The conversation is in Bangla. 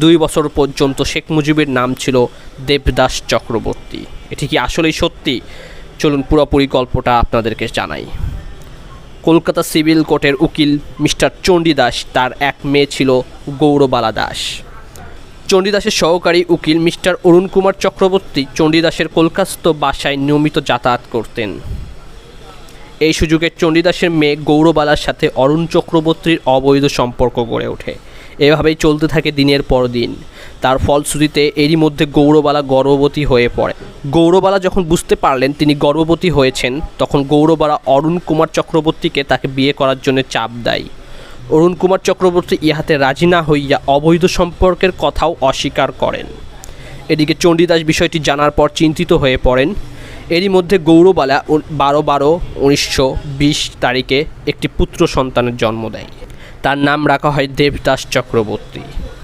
2 বছর পর্যন্ত শেখ মুজিবের নাম ছিল দেবদাস চক্রবর্তী। এটি কি আসলেই সত্যি? চলুন পুরোপুরি গল্পটা আপনাদেরকে জানাই। কলকাতা সিভিল কোর্টের উকিল মিস্টার চণ্ডীদাস, তার এক মেয়ে ছিল গৌরবালা দাস। চণ্ডীদাসের সহকারী উকিল মিস্টার অরুণ কুমার চক্রবর্তী চণ্ডীদাসের কলকাতাস্থ বাসায় নিয়মিত যাতায়াত করতেন। এই সুযোগে চণ্ডীদাসের মেয়ে গৌরবালার সাথে অরুণ চক্রবর্তীর অবৈধ সম্পর্ক গড়ে ওঠে। এভাবেই চলতে থাকে দিনের পর দিন। তার ফলশ্রুতিতে এরই মধ্যে গৌরবালা গর্ভবতী হয়ে পড়ে। গৌরবালা যখন বুঝতে পারলেন তিনি গর্ভবতী হয়েছেন, তখন গৌরবালা অরুণ কুমার চক্রবর্তীকে তাকে বিয়ে করার জন্য চাপ দেয়। অরুণ কুমার চক্রবর্তী ইহাতে রাজি না হইয়া অবৈধ সম্পর্কের কথাও অস্বীকার করেন। এদিকে চণ্ডীদাস বিষয়টি জানার পর চিন্তিত হয়ে পড়েন। এরই মধ্যে গৌরবালা 12/12/1920 তারিখে একটি পুত্র সন্তানের জন্ম দেয়। তার নাম রাখা হয় দেবদাস চক্রবর্তী।